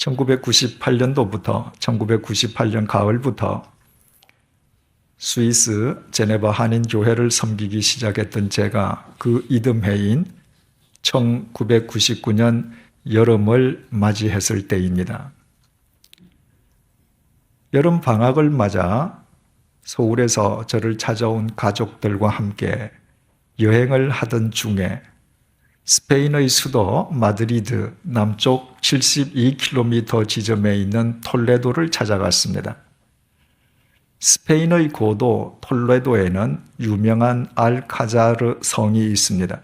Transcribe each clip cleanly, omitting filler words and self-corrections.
1998년도부터 1998년 가을부터 스위스 제네바 한인교회를 섬기기 시작했던 제가 그 이듬해인 1999년 여름을 맞이했을 때입니다. 여름 방학을 맞아 서울에서 저를 찾아온 가족들과 함께 여행을 하던 중에 스페인의 수도 마드리드 남쪽 72km 지점에 있는 톨레도를 찾아갔습니다. 스페인의 고도 톨레도에는 유명한 알카자르 성이 있습니다.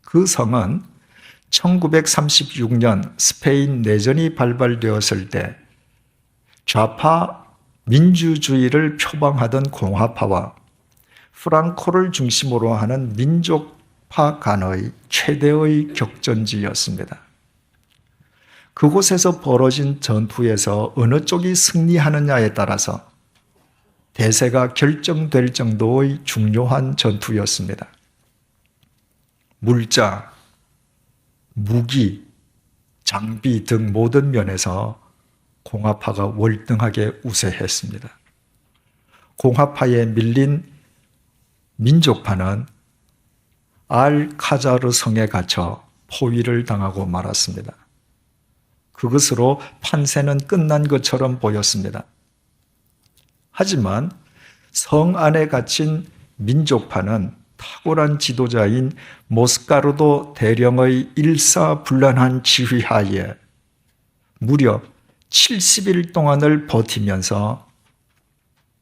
그 성은 1936년 스페인 내전이 발발되었을 때 좌파 민주주의를 표방하던 공화파와 프랑코를 중심으로 하는 민족파 간의 최대의 격전지였습니다. 그곳에서 벌어진 전투에서 어느 쪽이 승리하느냐에 따라서 대세가 결정될 정도의 중요한 전투였습니다. 물자, 무기, 장비 등 모든 면에서 공화파가 월등하게 우세했습니다. 공화파에 밀린 민족파는 알카자르 성에 갇혀 포위를 당하고 말았습니다. 그것으로 판세는 끝난 것처럼 보였습니다. 하지만 성 안에 갇힌 민족파는 탁월한 지도자인 모스카르도 대령의 일사불란한 지휘하에 무려 70일 동안을 버티면서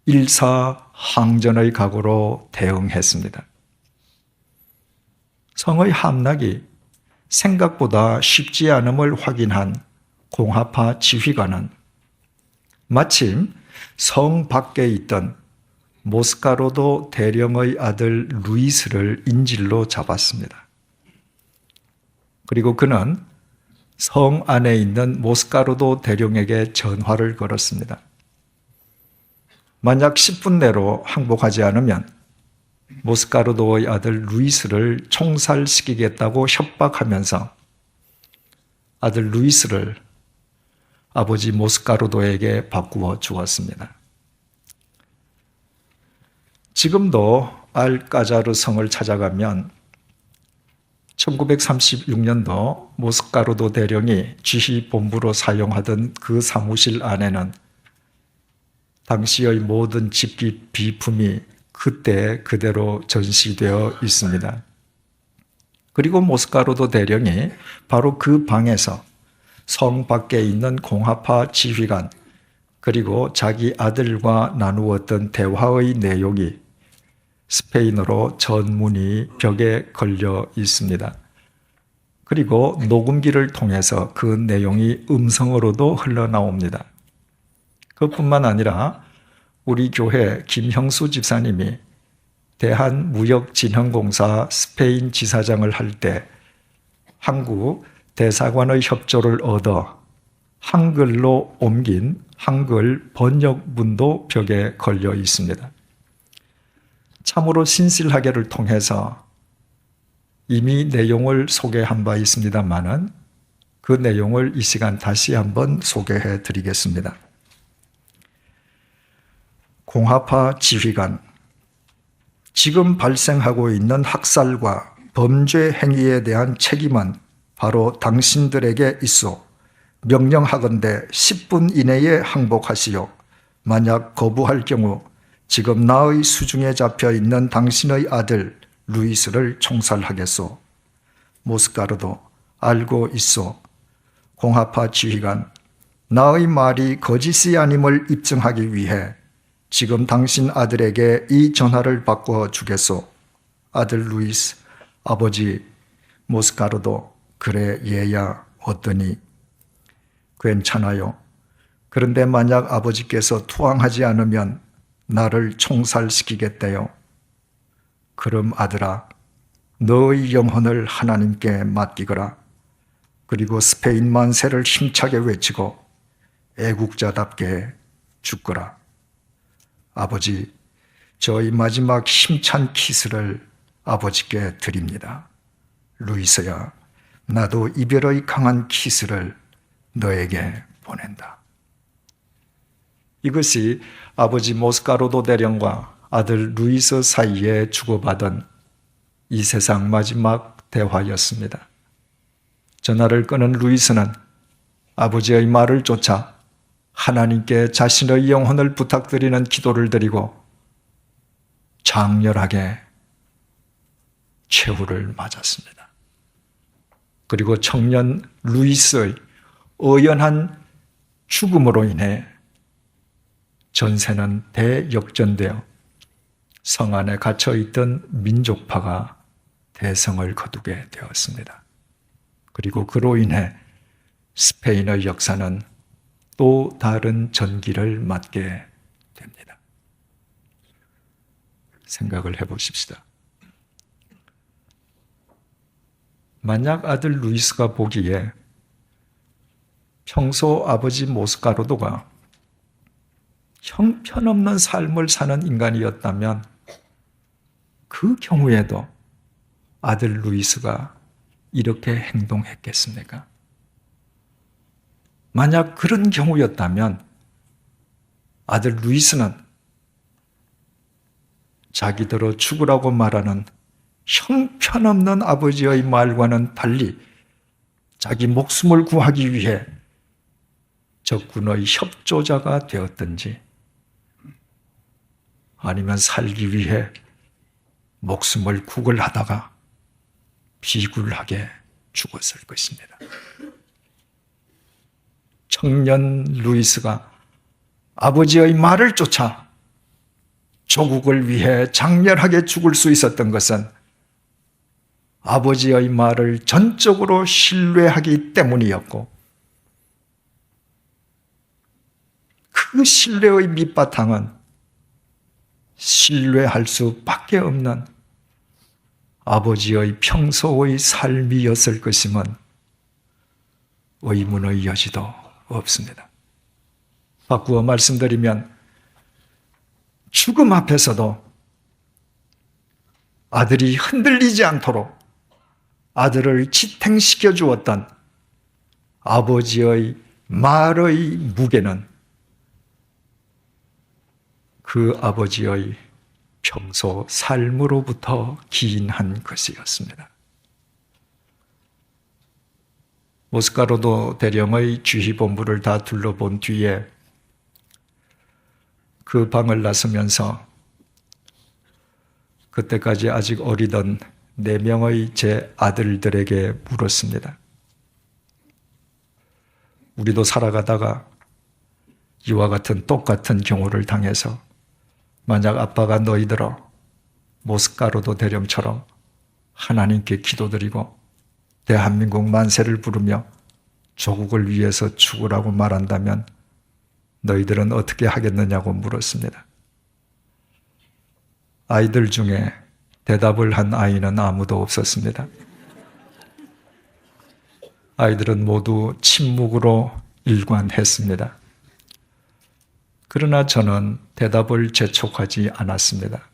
일사항전의 각오로 대응했습니다. 성의 함락이 생각보다 쉽지 않음을 확인한 공화파 지휘관은 마침 성 밖에 있던 모스카르도 대령의 아들 루이스를 인질로 잡았습니다. 그리고 그는 성 안에 있는 모스카르도 대령에게 전화를 걸었습니다. 만약 10분 내로 항복하지 않으면 모스카르도의 아들 루이스를 총살시키겠다고 협박하면서 아들 루이스를 아버지 모스카르도에게 바꾸어 주었습니다. 지금도 알카자르 성을 찾아가면 1936년도 모스카르도 대령이 지휘본부로 사용하던 그 사무실 안에는 당시의 모든 집기 비품이 그때 그대로 전시되어 있습니다. 그리고 모스카르도 대령이 바로 그 방에서 성 밖에 있는 공화파 지휘관 그리고 자기 아들과 나누었던 대화의 내용이 스페인어로 전문이 벽에 걸려 있습니다. 그리고 녹음기를 통해서 그 내용이 음성으로도 흘러나옵니다. 그뿐만 아니라 우리 교회 김형수 집사님이 대한무역진흥공사 스페인 지사장을 할 때 한국 대사관의 협조를 얻어 한글로 옮긴 한글 번역문도 벽에 걸려 있습니다. 참으로 신실하게를 통해서 이미 내용을 소개한 바 있습니다만은 그 내용을 이 시간 다시 한번 소개해 드리겠습니다. 공화파 지휘관, 지금 발생하고 있는 학살과 범죄 행위에 대한 책임은 바로 당신들에게 있어 명령하건대 10분 이내에 항복하시오. 만약 거부할 경우 지금 나의 수중에 잡혀 있는 당신의 아들 루이스를 총살하겠소. 모스카르도 알고 있소. 공화파 지휘관, 나의 말이 거짓이 아님을 입증하기 위해 지금 당신 아들에게 이 전화를 바꿔 주겠소. 아들 루이스, 아버지 모스카르도, 그래 얘야 어떠니? 괜찮아요. 그런데 만약 아버지께서 투항하지 않으면 나를 총살시키겠대요. 그럼 아들아, 너의 영혼을 하나님께 맡기거라. 그리고 스페인 만세를 힘차게 외치고 애국자답게 죽거라. 아버지, 저희 마지막 힘찬 키스를 아버지께 드립니다. 루이스야, 나도 이별의 강한 키스를 너에게 보낸다. 이것이 아버지 모스카르도 대령과 아들 루이스 사이에 주고받은 이 세상 마지막 대화였습니다. 전화를 끊은 루이스는 아버지의 말을 쫓아 하나님께 자신의 영혼을 부탁드리는 기도를 드리고 장렬하게 최후를 맞았습니다. 그리고 청년 루이스의 의연한 죽음으로 인해 전세는 대역전되어 성 안에 갇혀있던 민족파가 대성을 거두게 되었습니다. 그리고 그로 인해 스페인의 역사는 또 다른 전기를 맞게 됩니다. 생각을 해보십시다. 만약 아들 루이스가 보기에 평소 아버지 모스카르도가 형편없는 삶을 사는 인간이었다면 그 경우에도 아들 루이스가 이렇게 행동했겠습니까? 만약 그런 경우였다면 아들 루이스는 자기들로 죽으라고 말하는 형편없는 아버지의 말과는 달리 자기 목숨을 구하기 위해 적군의 협조자가 되었든지 아니면 살기 위해 목숨을 구걸하다가 비굴하게 죽었을 것입니다. 청년 루이스가 아버지의 말을 쫓아 조국을 위해 장렬하게 죽을 수 있었던 것은 아버지의 말을 전적으로 신뢰하기 때문이었고 그 신뢰의 밑바탕은 신뢰할 수밖에 없는 아버지의 평소의 삶이었을 것임은 의문의 여지도 없습니다. 바꾸어 말씀드리면 죽음 앞에서도 아들이 흔들리지 않도록 아들을 지탱시켜 주었던 아버지의 말의 무게는 그 아버지의 평소 삶으로부터 기인한 것이었습니다. 모스카르도 대령의 주휘본부를 다 둘러본 뒤에 그 방을 나서면서 그때까지 아직 어리던 4명의 제 아들들에게 물었습니다. 우리도 살아가다가 이와 같은 똑같은 경우를 당해서 만약 아빠가 너희들어 모스카르도 대령처럼 하나님께 기도드리고 대한민국 만세를 부르며 조국을 위해서 죽으라고 말한다면 너희들은 어떻게 하겠느냐고 물었습니다. 아이들 중에 대답을 한 아이는 아무도 없었습니다. 아이들은 모두 침묵으로 일관했습니다. 그러나 저는 대답을 재촉하지 않았습니다.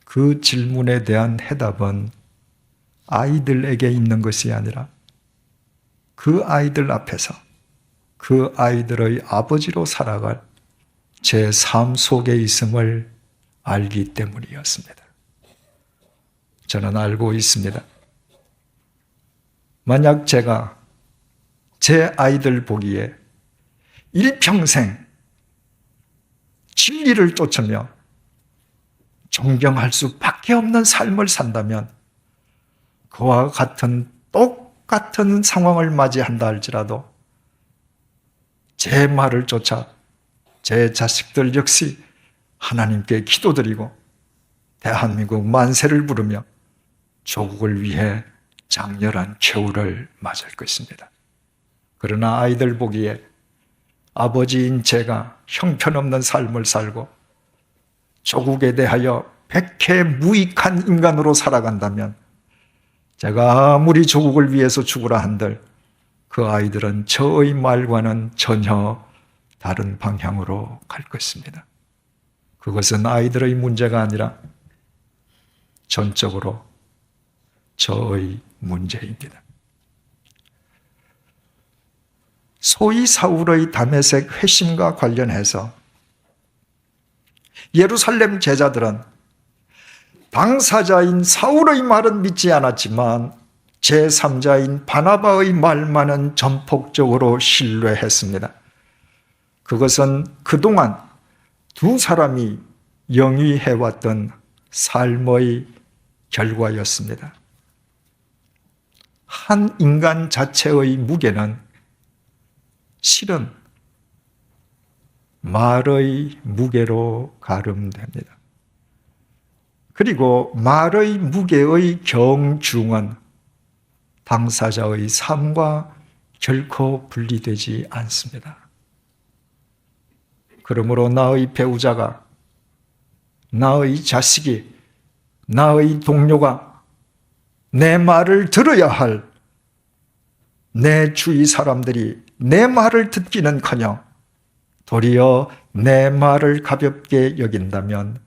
그 질문에 대한 해답은 아이들에게 있는 것이 아니라 그 아이들 앞에서 그 아이들의 아버지로 살아갈 제 삶 속에 있음을 알기 때문이었습니다. 저는 알고 있습니다. 만약 제가 제 아이들 보기에 일평생 진리를 쫓으며 존경할 수밖에 없는 삶을 산다면 그와 같은 똑같은 상황을 맞이한다 할지라도 제 말을 쫓아 제 자식들 역시 하나님께 기도드리고 대한민국 만세를 부르며 조국을 위해 장렬한 최후를 맞을 것입니다. 그러나 아이들 보기에 아버지인 제가 형편없는 삶을 살고 조국에 대하여 백해무익한 인간으로 살아간다면 제가 아무리 조국을 위해서 죽으라 한들 그 아이들은 저의 말과는 전혀 다른 방향으로 갈 것입니다. 그것은 아이들의 문제가 아니라 전적으로 저의 문제입니다. 소위 사울의 다메섹 회심과 관련해서 예루살렘 제자들은 당사자인 사울의 말은 믿지 않았지만 제3자인 바나바의 말만은 전폭적으로 신뢰했습니다. 그것은 그동안 두 사람이 영위해왔던 삶의 결과였습니다. 한 인간 자체의 무게는 실은 말의 무게로 가름됩니다. 그리고 말의 무게의 경중은 당사자의 삶과 결코 분리되지 않습니다. 그러므로 나의 배우자가, 나의 자식이, 나의 동료가 내 말을 들어야 할 내 주위 사람들이 내 말을 듣기는커녕 도리어 내 말을 가볍게 여긴다면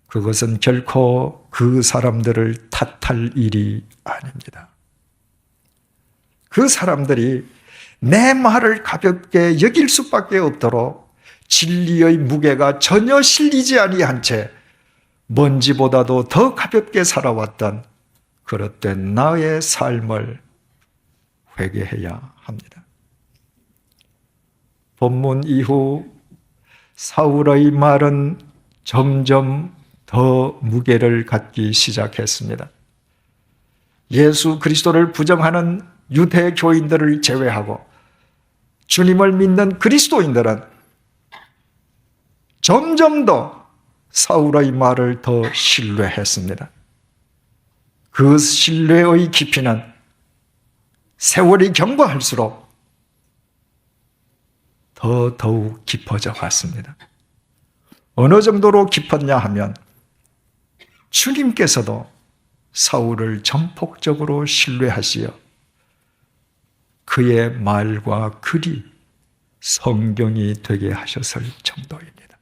그것은 결코 그 사람들을 탓할 일이 아닙니다. 그 사람들이 내 말을 가볍게 여길 수밖에 없도록 진리의 무게가 전혀 실리지 아니한 채 먼지보다도 더 가볍게 살아왔던 그릇된 나의 삶을 회개해야 합니다. 본문 이후 사울의 말은 점점 더 무게를 갖기 시작했습니다. 예수 그리스도를 부정하는 유대 교인들을 제외하고 주님을 믿는 그리스도인들은 점점 더 사울의 말을 더 신뢰했습니다. 그 신뢰의 깊이는 세월이 경과할수록 더욱 깊어져 갔습니다. 어느 정도로 깊었냐 하면 주님께서도 사울을 전폭적으로 신뢰하시어 그의 말과 글이 성경이 되게 하셨을 정도입니다.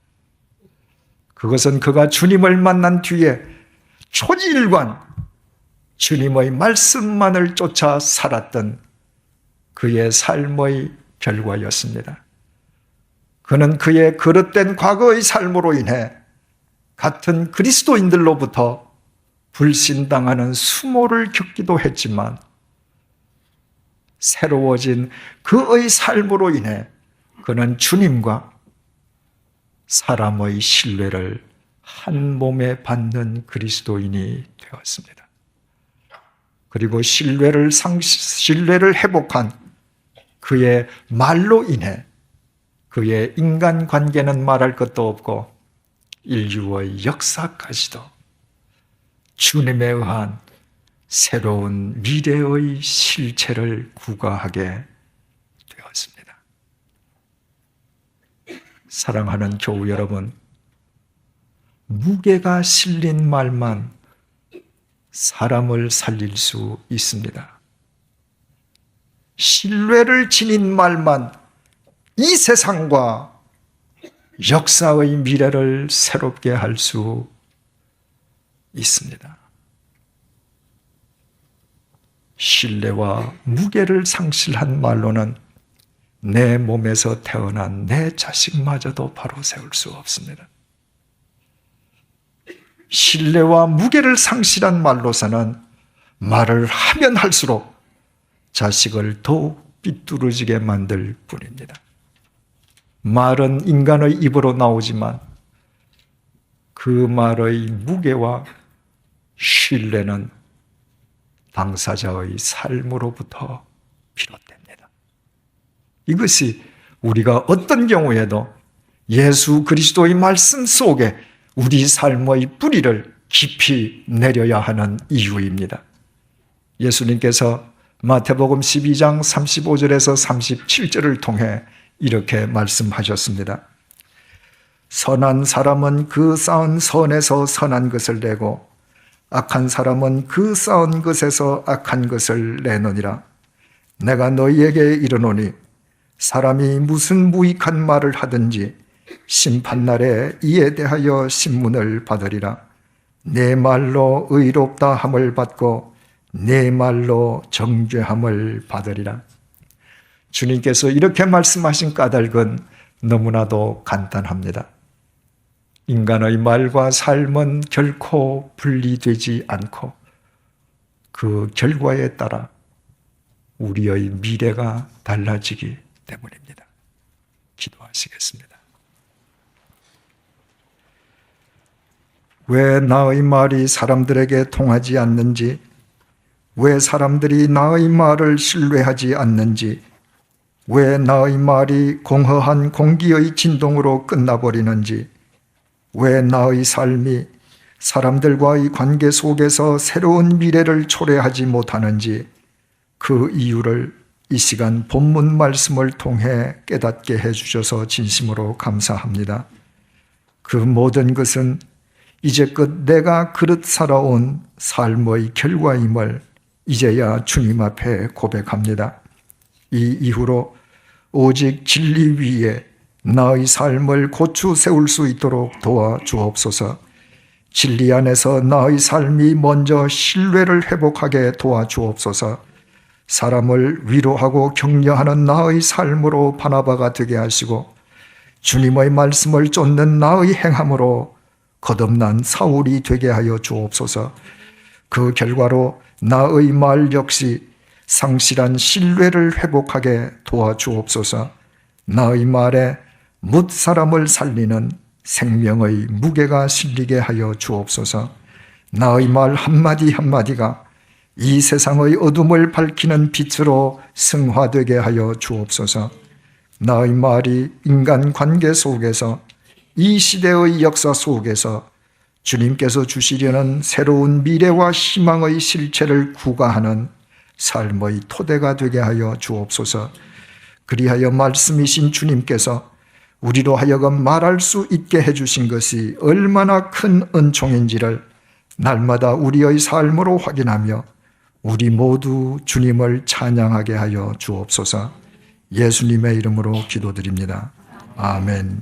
그것은 그가 주님을 만난 뒤에 초지일관 주님의 말씀만을 쫓아 살았던 그의 삶의 결과였습니다. 그는 그의 그릇된 과거의 삶으로 인해 같은 그리스도인들로부터 불신당하는 수모를 겪기도 했지만 새로워진 그의 삶으로 인해 그는 주님과 사람의 신뢰를 한 몸에 받는 그리스도인이 되었습니다. 그리고 신뢰를 회복한 그의 말로 인해 그의 인간관계는 말할 것도 없고 인류의 역사까지도 주님에 의한 새로운 미래의 실체를 구가하게 되었습니다. 사랑하는 교우 여러분, 무게가 실린 말만 사람을 살릴 수 있습니다. 신뢰를 지닌 말만 이 세상과 역사의 미래를 새롭게 할 수 있습니다. 신뢰와 무게를 상실한 말로는 내 몸에서 태어난 내 자식마저도 바로 세울 수 없습니다. 신뢰와 무게를 상실한 말로서는 말을 하면 할수록 자식을 더욱 삐뚤어지게 만들 뿐입니다. 말은 인간의 입으로 나오지만 그 말의 무게와 신뢰는 당사자의 삶으로부터 비롯됩니다. 이것이 우리가 어떤 경우에도 예수 그리스도의 말씀 속에 우리 삶의 뿌리를 깊이 내려야 하는 이유입니다. 예수님께서 마태복음 12장 35절에서 37절을 통해 이렇게 말씀하셨습니다. 선한 사람은 그 쌓은 선에서 선한 것을 내고 악한 사람은 그 쌓은 것에서 악한 것을 내느니라. 내가 너희에게 이르노니 사람이 무슨 무익한 말을 하든지 심판날에 이에 대하여 신문을 받으리라. 내 말로 의롭다 함을 받고 내 말로 정죄함을 받으리라. 주님께서 이렇게 말씀하신 까닭은 너무나도 간단합니다. 인간의 말과 삶은 결코 분리되지 않고 그 결과에 따라 우리의 미래가 달라지기 때문입니다. 기도하시겠습니다. 왜 나의 말이 사람들에게 통하지 않는지, 왜 사람들이 나의 말을 신뢰하지 않는지, 왜 나의 말이 공허한 공기의 진동으로 끝나버리는지, 왜 나의 삶이 사람들과의 관계 속에서 새로운 미래를 초래하지 못하는지, 그 이유를 이 시간 본문 말씀을 통해 깨닫게 해주셔서 진심으로 감사합니다. 그 모든 것은 이제껏 내가 그릇 살아온 삶의 결과임을 이제야 주님 앞에 고백합니다. 이 이후로 오직 진리 위에 나의 삶을 고추 세울 수 있도록 도와주옵소서. 진리 안에서 나의 삶이 먼저 신뢰를 회복하게 도와주옵소서. 사람을 위로하고 격려하는 나의 삶으로 바나바가 되게 하시고 주님의 말씀을 쫓는 나의 행함으로 거듭난 사울이 되게 하여 주옵소서. 그 결과로 나의 말 역시 상실한 신뢰를 회복하게 도와주옵소서. 나의 말에 뭇 사람을 살리는 생명의 무게가 실리게 하여 주옵소서. 나의 말 한마디 한마디가 이 세상의 어둠을 밝히는 빛으로 승화되게 하여 주옵소서. 나의 말이 인간 관계 속에서 이 시대의 역사 속에서 주님께서 주시려는 새로운 미래와 희망의 실체를 구가하는 삶의 토대가 되게 하여 주옵소서. 그리하여 말씀이신 주님께서 우리로 하여금 말할 수 있게 해주신 것이 얼마나 큰 은총인지를 날마다 우리의 삶으로 확인하며 우리 모두 주님을 찬양하게 하여 주옵소서. 예수님의 이름으로 기도드립니다. 아멘.